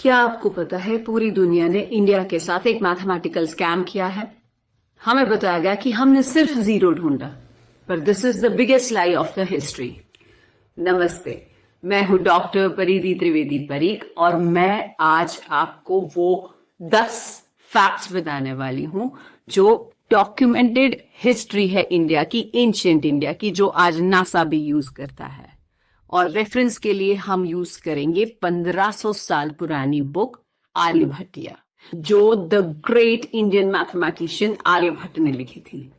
क्या आपको पता है पूरी दुनिया ने इंडिया के साथ एक मैथमेटिकल स्कैम किया है। हमें बताया गया कि हमने सिर्फ जीरो ढूंढा, पर this is the biggest lie of the history. नमस्ते, मैं हूं डॉक्टर परिधि त्रिवेदी परीख और मैं आज आपको वो 10 फैक्ट्स बताने वाली हूं जो डॉक्यूमेंटेड हिस्ट्री है इंडिया की, एंशिएंट इंडिया की, जो आज नासा भी यूज करता है। और रेफरेंस के लिए हम यूज करेंगे 1500 साल पुरानी बुक आर्यभट्टिया, जो the great Indian mathematician Aryabhata ने लिखी थी।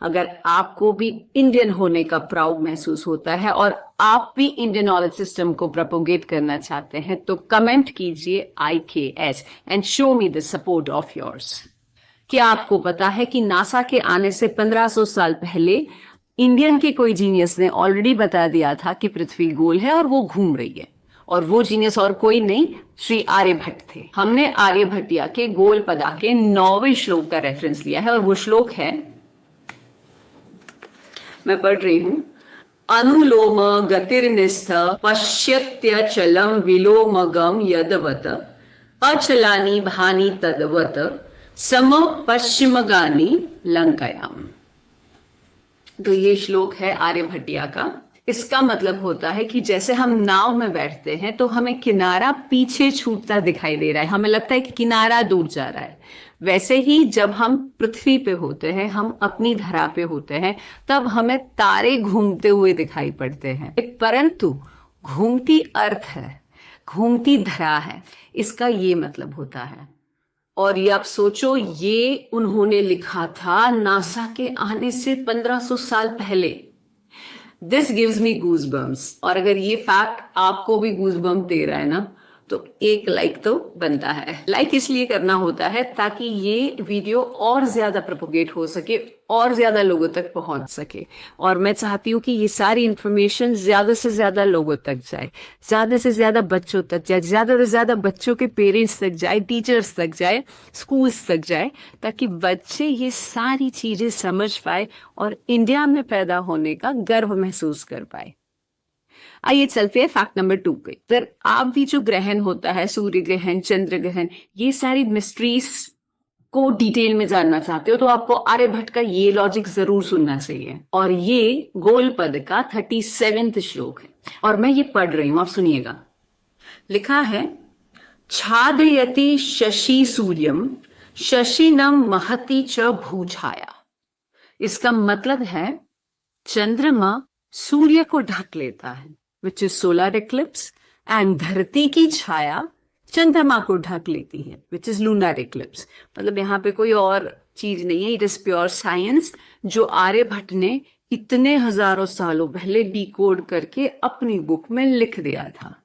अगर आपको भी इंडियन होने का प्राउड महसूस होता है और आप भी इंडियन नॉलेज सिस्टम को प्रोपोगेट करना चाहते हैं तो कमेंट कीजिए IKS and show me the support of yours. क्या आपको पता है कि नासा के आने से 1500 साल पहले इंडियन के कोई जीनियस ने ऑलरेडी बता दिया था कि पृथ्वी गोल है और वो घूम रही है, और वो जीनियस और कोई नहीं, श्री आर्यभट्ट थे। हमने आर्यभट्टिया के गोल पदा के 9वें श्लोक का रेफरेंस लिया है और वो श्लोक है, मैं पढ़ रही हूं, अनुलोम गतिर्निस्थ पश्यत्यचलम विलोमगम यदवत अचलानि भानि तदवत सम पश्चिमगानी लंकायाम। तो ये श्लोक है आर्यभट्टिया का। इसका मतलब होता है कि जैसे हम नाव में बैठते हैं तो हमें किनारा पीछे छूटता दिखाई दे रहा है, हमें लगता है कि किनारा दूर जा रहा है। वैसे ही जब हम पृथ्वी पे होते हैं, हम अपनी धरा पे होते हैं, तब हमें तारे घूमते हुए दिखाई पड़ते हैं, परंतु घूमती अर्थ है, घूमती धरा है, इसका ये मतलब होता है। और ये आप सोचो, ये उन्होंने लिखा था नासा के आने से 1500 साल पहले। This gives me goose bumps. और अगर ये फैक्ट आपको भी गूज बम्प दे रहा है ना, तो एक लाइक तो बनता है। लाइक इसलिए करना होता है ताकि ये वीडियो और ज्यादा प्रोपोगेट हो सके और ज्यादा लोगों तक पहुंच सके। और मैं चाहती हूँ कि ये सारी इंफॉर्मेशन ज्यादा से ज्यादा लोगों तक जाए, ज्यादा से ज्यादा बच्चों तक जाए, ज्यादा से ज्यादा बच्चों के पेरेंट्स तक जाए, टीचर्स तक जाए, स्कूल्स तक जाए, ताकि बच्चे ये सारी चीजें समझ पाए और इंडिया में पैदा होने का गर्व महसूस कर पाए। आइए चलते हैं फैक्ट नंबर 2 पे। अगर आप भी जो ग्रहण होता है, सूर्य ग्रहण, चंद्र ग्रहण, ये सारी मिस्ट्रीज को डिटेल में जानना चाहते हो तो आपको आर्यभट्ट का ये लॉजिक जरूर सुनना चाहिए। और ये गोल पद का 37वां श्लोक है और मैं ये पढ़ रही हूं, आप सुनिएगा। लिखा है, छादयति शशि सूर्यम शशिनम महति च भूछाया। इसका मतलब है चंद्रमा सूर्य को ढक लेता है, which is solar eclipse, and धरती की छाया चंद्रमा को ढक लेती है, विच इज लूनर एक्लिप्स। मतलब यहाँ पे कोई और चीज नहीं है, इट इज प्योर साइंस जो आर्यभट्ट ने इतने हजारों सालों पहले डिकोड करके अपनी बुक में लिख दिया था।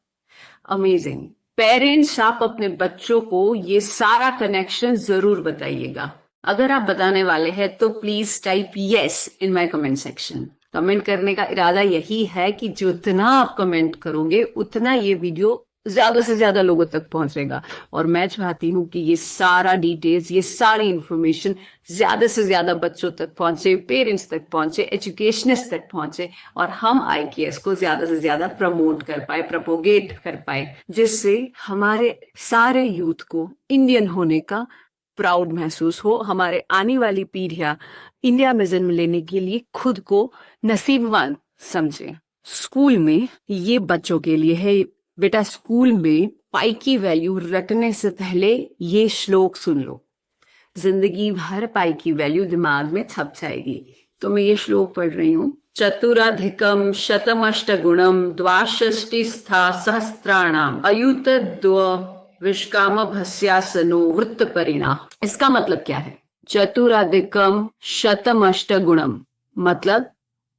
अमेजिंग। पेरेंट्स, आप अपने बच्चों को ये सारा कनेक्शन जरूर बताइएगा। अगर आप बताने वाले हैं तो please type yes in my comment section. Comment करने का इरादा यही है कि जितना आप कमेंट करोगे उतना ये वीडियो ज्यादा से ज्यादा लोगों तक पहुंचेगा। और मैं चाहती हूँ कि ये सारा डिटेल्स, ये सारी इंफॉर्मेशन ज्यादा से ज्यादा बच्चों तक पहुंचे, पेरेंट्स तक पहुंचे, एजुकेशनिस्ट तक पहुंचे, और हम IKS को ज्यादा से ज्यादा प्रमोट कर पाए, प्रोपोगेट कर पाए, जिससे हमारे सारे यूथ को इंडियन होने का प्राउड महसूस हो, हमारे आने वाली पीढ़ियां इंडिया में जन्म लेने के लिए खुद को नसीबवान समझे। स्कूल में ये बच्चों के लिए है। बेटा, स्कूल में पाई की वैल्यू रटने से पहले ये श्लोक सुन लो, जिंदगी भर पाई की वैल्यू दिमाग में छप जाएगी। तो मैं ये श्लोक पढ़ रही हूँ, चतुराधिकम शतमष्ट गुणम द्वाषष्टिस्था सहस्त्राणाम अयुत द्व विष्काम भस्यासनो वृत्त परिणा। इसका मतलब क्या है? चतुराधिकम शतमष्ट गुणम मतलब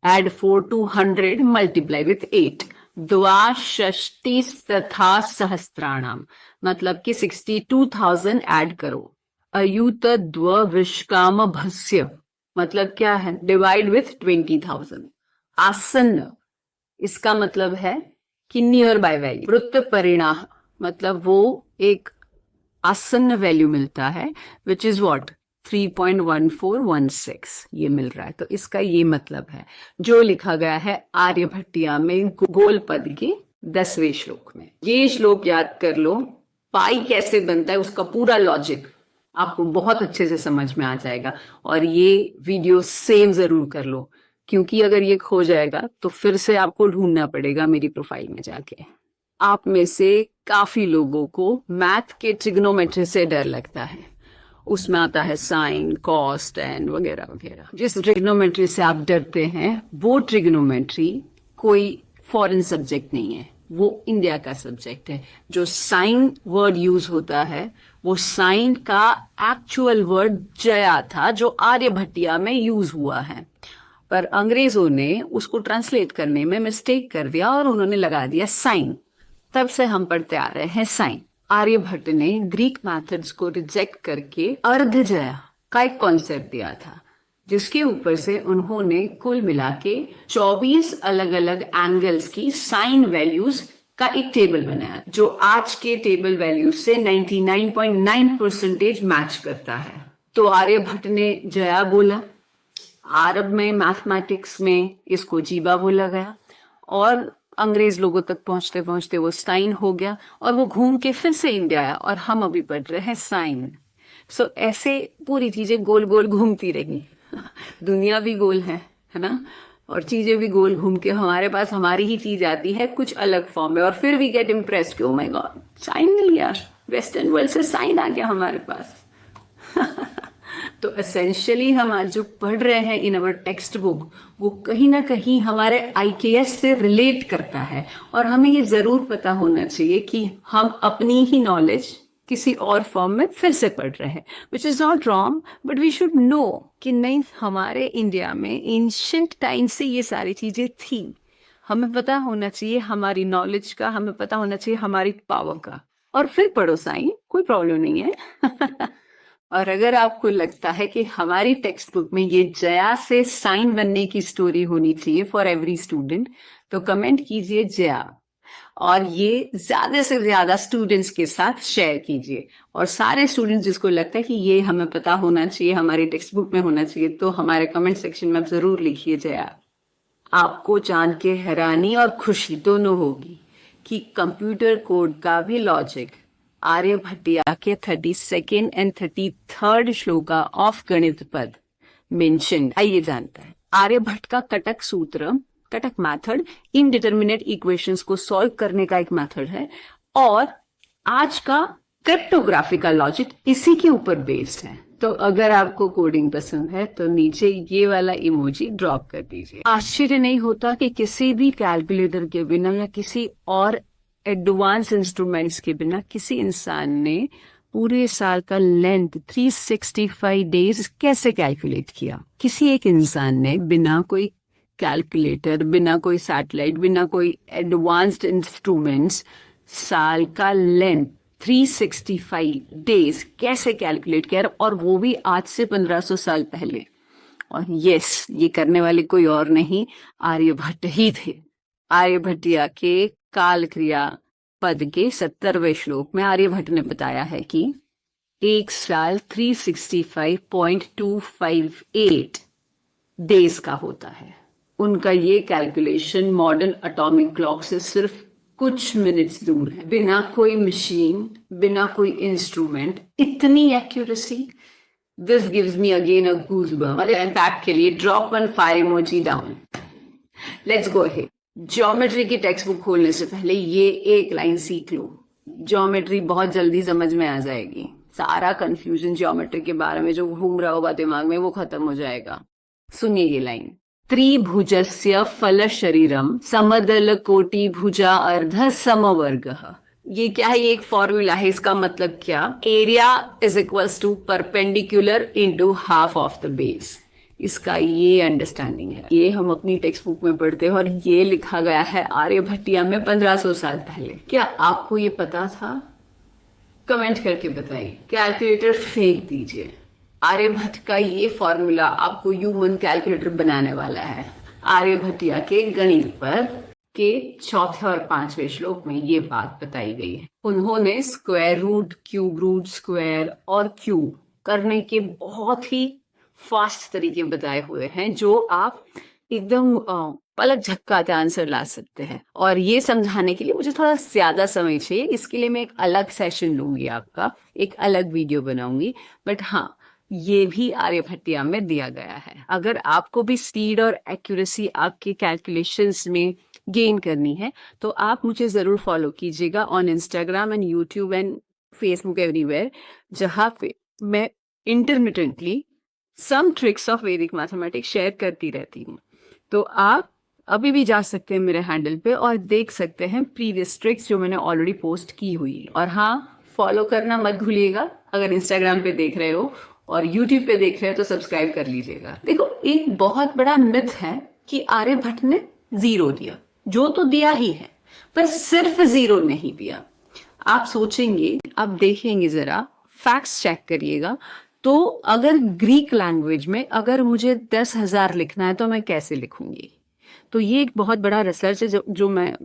add 4 to 100 multiply with 8। द्वाषष्टि तथा सहस्त्राणाम मतलब कि 62,000 ऐड करो। अयुत द्व विष्काम भस्य मतलब क्या है? Divide with 20,000। आसन्न, इसका मतलब है कि नियर बाय वैल्यू। वृत्त परिणाम मतलब वो एक आसन्न वैल्यू मिलता है, विच इज व्हाट? 3.1416 ये मिल रहा है। तो इसका ये मतलब है जो लिखा गया है आर्यभट्टिया में गोल पद के 10वें श्लोक में। ये श्लोक याद कर लो पाई कैसे बनता है उसका पूरा लॉजिक आपको बहुत अच्छे से समझ में आ जाएगा। और ये वीडियो सेव जरूर कर लो, क्योंकि अगर ये खो जाएगा तो फिर से आपको ढूंढना पड़ेगा मेरी प्रोफाइल में जाके। आप में से काफी लोगों को मैथ के ट्रिग्नोमेट्री से डर लगता है। उसमें आता है साइन, कॉस, टेन वगैरह वगैरह। जिस ट्रिग्नोमेट्री से आप डरते हैं वो ट्रिग्नोमेट्री कोई फॉरेन सब्जेक्ट नहीं है, वो इंडिया का सब्जेक्ट है। जो साइन वर्ड यूज होता है वो साइन का एक्चुअल वर्ड जया था, जो आर्यभट्टिया में यूज हुआ है, पर अंग्रेजों ने उसको ट्रांसलेट करने में मिस्टेक कर दिया और उन्होंने लगा दिया साइन। तब से हम पढ़ते आ रहे हैं साइन। आर्यभट्ट ने ग्रीक मेथड्स को रिजेक्ट करके अर्ध जया का एक कॉन्सेप्ट दिया था, जिसके ऊपर से उन्होंने कुल मिला के 24 अलग अलग एंगल्स की साइन वैल्यूज का एक टेबल बनाया, जो आज के टेबल वैल्यूज से 99.9% मैच करता है। तो आर्यभट्ट ने जया बोला, अरब में मैथमेटिक्स में इसको जीबा बोला गया, और अंग्रेज लोगों तक पहुंचते पहुंचते वो साइन हो गया, और वो घूम के फिर से इंडिया आया, और हम अभी पढ़ रहे हैं साइन। सो ऐसे पूरी चीजें गोल गोल घूमती रही। दुनिया भी गोल है ना, और चीजें भी गोल घूम के हमारे पास हमारी ही चीज आती है कुछ अलग फॉर्म में, और फिर वी गेट इम्प्रेस्ड कि ओ माय गॉड साइन मिल गया, वेस्टर्न वर्ल्ड से साइन आ गया हमारे पास। तो एसेंशियली हम आज जो पढ़ रहे हैं इन अवर टेक्स्ट बुक, वो कहीं ना कहीं हमारे IKS से रिलेट करता है, और हमें ये जरूर पता होना चाहिए कि हम अपनी ही नॉलेज किसी और फॉर्म में फिर से पढ़ रहे हैं, which is not wrong, but we should know कि नहीं, हमारे इंडिया में एंशिएंट टाइम से ये सारी चीजें थी। हमें पता होना चाहिए हमारी नॉलेज का, हमें पता होना चाहिए हमारी पावर का, और फिर पढ़ो साइन, कोई प्रॉब्लम नहीं है। और अगर आपको लगता है कि हमारी टेक्स्ट बुक में ये जया से साइन बनने की स्टोरी होनी चाहिए फॉर एवरी स्टूडेंट, तो कमेंट कीजिए जया, और ये ज्यादा से ज्यादा स्टूडेंट्स के साथ शेयर कीजिए। और सारे स्टूडेंट्स जिसको लगता है कि ये हमें पता होना चाहिए, हमारी टेक्स्ट बुक में होना चाहिए, तो हमारे कमेंट सेक्शन में आप जरूर लिखिए जया। आपको जान के हैरानी और खुशी दोनों होगी कि कंप्यूटर कोड का भी लॉजिक आर्यभट्टिया के 32nd and 33rd shloka of गणित पद मेंशन आइए जानता है। आर्यभट्ट का कटक सूत्र, कटक मेथड, इनडिटर्मिनेट इक्वेशंस को सॉल्व करने का एक मेथड है, और आज का क्रिप्टोग्राफी का लॉजिक इसी के ऊपर बेस्ड है। तो अगर आपको कोडिंग पसंद है तो नीचे ये वाला इमोजी ड्रॉप कर दीजिए। आश्चर्य नहीं होता कि किसी भी कैलकुलेटर के बिना या किसी और एडवांस इंस्ट्रूमेंट्स के बिना किसी इंसान ने पूरे साल का लेंथ 365 डेज कैसे कैलकुलेट किया। किसी एक इंसान ने बिना कोई कैलकुलेटर, बिना कोई सैटेलाइट, बिना कोई एडवांस्ड इंस्ट्रूमेंट्स साल का लेंथ 365 डेज कैसे कैलकुलेट किया, और वो भी आज से 1500 साल पहले। और यस, ये करने वाले कोई और नहीं, आर्यभट्ट ही थे। आर्यभट्टिया के काल क्रिया पद के 70वें श्लोक में आर्यभट्ट ने बताया है कि एक साल 365.258 डेज का होता है। उनका ये कैलकुलेशन मॉडर्न एटॉमिक क्लॉक से सिर्फ कुछ मिनट्स दूर है। बिना कोई मशीन, बिना कोई इंस्ट्रूमेंट, इतनी accuracy, this gives me again a goosebump. Impact के लिए drop one fire emoji down. Let's go ahead. Geometry की टेक्स्ट बुक खोलने से पहले ये एक लाइन सीख लो, ज्योमेट्री बहुत जल्दी समझ में आ जाएगी। सारा कंफ्यूजन ज्योमेट्री के बारे में जो घूम रहा होगा दिमाग में वो खत्म हो जाएगा। सुनिए ये लाइन, त्रिभुजस्य फल शरीरम समदल कोटि भुजा अर्ध समवर्गः। ये क्या है? ये एक फॉर्मूला है। इसका मतलब क्या? Area is equals to perpendicular into half of the base. इसका ये अंडरस्टैंडिंग है। ये हम अपनी टेक्स्ट बुक में पढ़ते हैं और ये लिखा गया है आर्यभट्टिया में 1500 साल पहले। क्या आपको ये पता था? कमेंट करके बताइए। कैलकुलेटर फेंक दीजिए। आर्यभट्ट का ये फॉर्मूला आपको ह्यूमन कैलकुलेटर बनाने वाला है। आर्यभट्टिया के गणित पर के 4 और 5वें श्लोक में ये बात बताई गई है। उन्होंने square root, cube root, square और क्यूब करने के बहुत ही फास्ट तरीके बताए हुए हैं जो आप एकदम पलक झपकाते आंसर ला सकते हैं। और ये समझाने के लिए मुझे थोड़ा ज्यादा समय चाहिए, इसके लिए मैं एक अलग सेशन लूंगी, आपका एक अलग वीडियो बनाऊंगी। बट हाँ, ये भी आर्यभट्टिया में दिया गया है। अगर आपको भी स्पीड और एक्यूरेसी आपके कैलकुलेशंस में गेन करनी है तो आप मुझे जरूर फॉलो कीजिएगा on Instagram and YouTube and Facebook everywhere, जहाँ पे मैं इंटरमिटेंटली सम ट्रिक्स ऑफ वैदिक मैथमेटिक्स शेयर करती रहती हूँ। तो आप अभी भी जा सकते हैं मेरे हैंडल पे और देख सकते हैं प्रीवियस ट्रिक्स जो मैंने ऑलरेडी पोस्ट की हुई है। और हाँ, फॉलो करना मत भूलिएगा। अगर इंस्टाग्राम पे देख रहे हो और यूट्यूब पे देख रहे हो तो सब्सक्राइब कर लीजिएगा। देखो, एक बहुत बड़ा मिथ है कि आर्यभट्ट ने जीरो दिया, जो तो दिया ही है, पर सिर्फ जीरो नहीं दिया। आप सोचेंगे, आप देखेंगे, जरा फैक्ट्स चेक करिएगा। तो अगर ग्रीक लैंग्वेज में अगर मुझे 10,000 लिखना है तो मैं कैसे लिखूंगी? तो ये एक बहुत बड़ा रिसर्च है जो मैं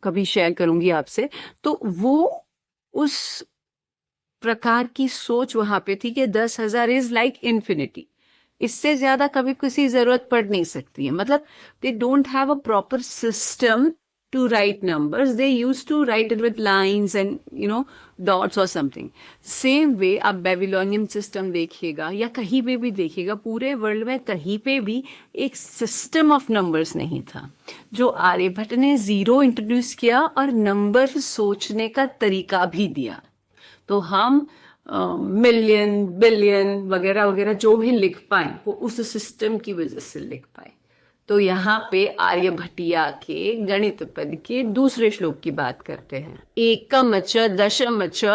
कभी शेयर करूंगी आपसे। तो वो उस प्रकार की सोच वहां पे थी कि 10,000 इज लाइक इन्फिनिटी, इससे ज्यादा कभी किसी जरूरत पड़ नहीं सकती है। मतलब they don't have a proper system to write numbers. They used to write it with lines and dots or something. Same way आप बेबीलोनियन सिस्टम देखिएगा या कहीं पे भी देखिएगा, पूरे वर्ल्ड में कहीं पे भी एक सिस्टम ऑफ नंबर्स नहीं था। जो आर्यभट्ट ने जीरो इंट्रोड्यूस किया और नंबर सोचने का तरीका भी दिया, तो हम मिलियन, बिलियन वगैरह वगैरह जो भी लिख पाए वो उस सिस्टम की वजह से लिख पाए। तो यहाँ पे आर्यभट्टिया के गणित पद के दूसरे श्लोक की बात करते हैं। एकम च दशम च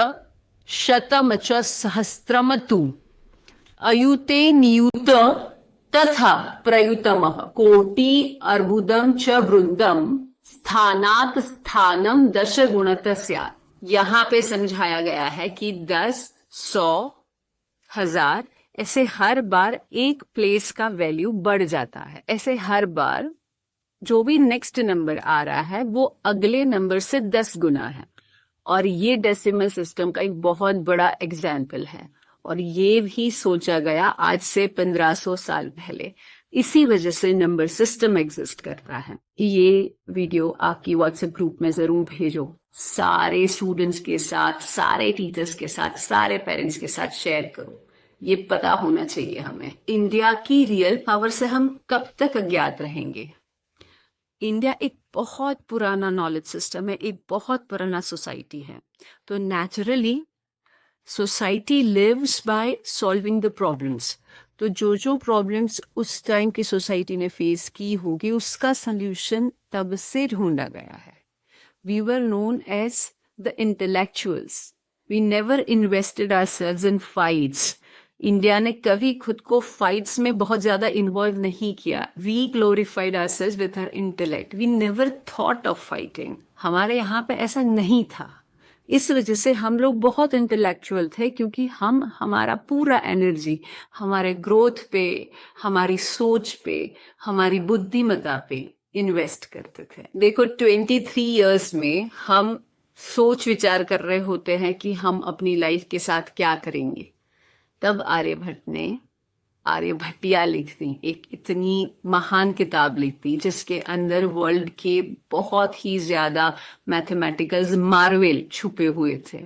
शतम च सहस्त्रम तु अयुते नियुत तथा प्रयुतम कोटि अर्बुदम च वृंदम स्थानात स्थानम दश गुणत स्यात्। यहाँ पे समझाया गया है कि 10, 100, 1000 ऐसे हर बार एक प्लेस का वैल्यू बढ़ जाता है। ऐसे हर बार जो भी नेक्स्ट नंबर आ रहा है वो अगले नंबर से 10 गुना है। और ये डेसिमल सिस्टम का एक बहुत बड़ा एग्जाम्पल है। और ये भी सोचा गया आज से 1500 साल पहले। इसी वजह से नंबर सिस्टम एग्जिस्ट करता है। ये वीडियो आपकी व्हाट्सएप ग्रुप में जरूर भेजो, सारे स्टूडेंट्स के साथ, सारे टीचर्स के साथ, सारे पेरेंट्स के साथ शेयर करो। ये पता होना चाहिए हमें, इंडिया की रियल पावर से हम कब तक अज्ञात रहेंगे। इंडिया एक बहुत पुराना नॉलेज सिस्टम है, एक बहुत पुराना सोसाइटी है। तो naturally society lives by solving the problems. तो जो प्रॉब्लम्स उस टाइम की सोसाइटी ने फेस की होगी उसका सोल्यूशन तब से ढूंढा गया है। We were known as the intellectuals. We never invested ourselves in fights. India ने कभी खुद को फाइट्स में बहुत ज्यादा इन्वॉल्व नहीं किया। We glorified ourselves with our intellect. We never thought of fighting. हमारे यहाँ पे ऐसा नहीं था। इस वजह से हम लोग बहुत इंटेलेक्चुअल थे, क्योंकि हम हमारा पूरा एनर्जी हमारे ग्रोथ पे, हमारी सोच पे, हमारी बुद्धिमत्ता पे इन्वेस्ट करते थे। देखो, 23 इयर्स में हम सोच विचार कर रहे होते हैं कि हम अपनी लाइफ के साथ क्या करेंगे। तब आर्यभट्ट ने आर्यभट्टिया लिख दी, एक इतनी महान किताब लिख दी जिसके अंदर वर्ल्ड के बहुत ही ज्यादा मैथमेटिकल मार्वेल छुपे हुए थे,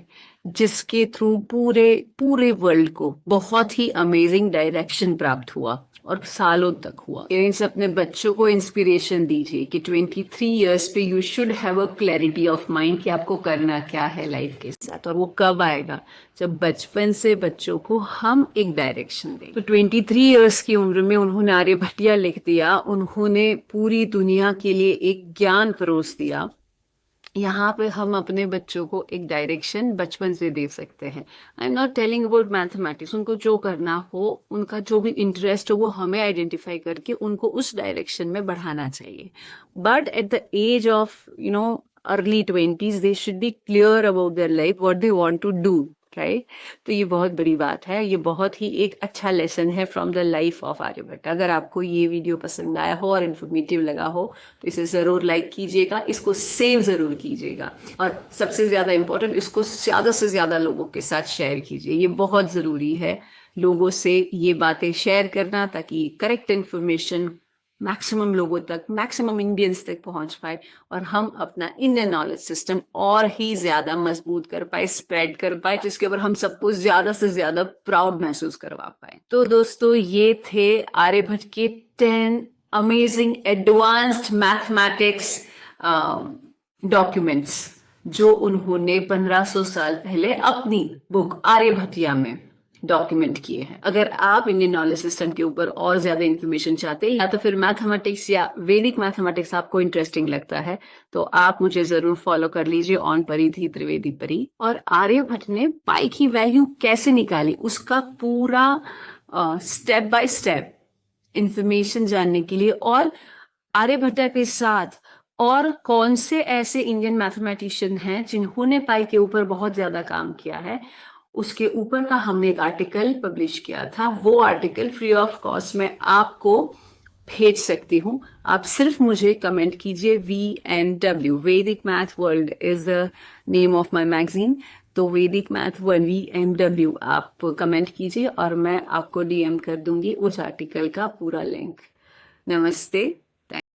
जिसके थ्रू पूरे वर्ल्ड को बहुत ही अमेजिंग डायरेक्शन प्राप्त हुआ और सालों तक हुआ। पेरेंट्स अपने बच्चों को इंस्पिरेशन दीजिए कि 23 इयर्स पे you should have a clarity of mind कि आपको करना क्या है लाइफ के साथ। और वो कब आएगा? जब बचपन से बच्चों को हम एक डायरेक्शन दें। तो 23 इयर्स की उम्र में उन्होंने आर्यभट्टिया लिख दिया। उन्होंने पूरी दुनिया के लिए एक ज्ञान परोस दिया। यहाँ पे हम अपने बच्चों को एक डायरेक्शन बचपन से दे सकते हैं। I am not telling about mathematics. उनको जो करना हो, उनका जो भी इंटरेस्ट हो, वो हमें आइडेंटिफाई करके उनको उस डायरेक्शन में बढ़ाना चाहिए। But at the age of early 20s they should be clear about their life, what they want to do, right. तो ये बहुत बड़ी बात है। ये बहुत ही एक अच्छा लेसन है from the life of Aryabhata. अगर आपको ये वीडियो पसंद आया हो और इन्फॉर्मेटिव लगा हो तो इसे ज़रूर लाइक कीजिएगा, इसको सेव ज़रूर कीजिएगा, और सबसे ज़्यादा इम्पोर्टेंट, इसको ज़्यादा से ज़्यादा लोगों के साथ शेयर कीजिए। ये बहुत ज़रूरी है लोगों से ये बातें शेयर करना, ताकि करेक्ट इन्फॉर्मेशन मैक्सिमम लोगों तक, मैक्सिमम इंडियंस तक पहुंच पाए और हम अपना इंडियन नॉलेज सिस्टम और ही ज्यादा मजबूत कर पाए, स्प्रेड कर पाए, जिसके ऊपर हम सबको ज्यादा से ज्यादा प्राउड महसूस करवा पाए। तो दोस्तों ये थे आर्यभट्ट के 10 अमेजिंग एडवांस्ड मैथमेटिक्स डॉक्यूमेंट्स जो उन्होंने 1500 साल पहले अपनी बुक आर्यभट्टिया में डॉक्यूमेंट किए हैं। अगर आप इंडियन नॉलेज सिस्टम के ऊपर और ज्यादा इंफॉर्मेशन चाहते हैं या तो फिर मैथमेटिक्स या वैदिक मैथमेटिक्स आपको इंटरेस्टिंग लगता है तो आप मुझे जरूर फॉलो कर लीजिए ऑन परिधि त्रिवेदी परी। और आर्यभट्ट ने पाई की वैल्यू कैसे निकाली उसका पूरा स्टेप बाय स्टेप इंफॉर्मेशन जानने के लिए और आर्यभट्ट के साथ और कौन से ऐसे इंडियन मैथमेटिशियन हैं जिन्होंने पाई के ऊपर बहुत ज्यादा काम किया है, उसके ऊपर का हमने एक आर्टिकल पब्लिश किया था। वो आर्टिकल फ्री ऑफ कॉस्ट में आपको भेज सकती हूँ। आप सिर्फ मुझे कमेंट कीजिए VMW, वैदिक math world is the name of my magazine. तो वैदिक मैथ वर्ल्ड VMW आप कमेंट कीजिए और मैं आपको DM कर दूंगी उस आर्टिकल का पूरा लिंक। नमस्ते।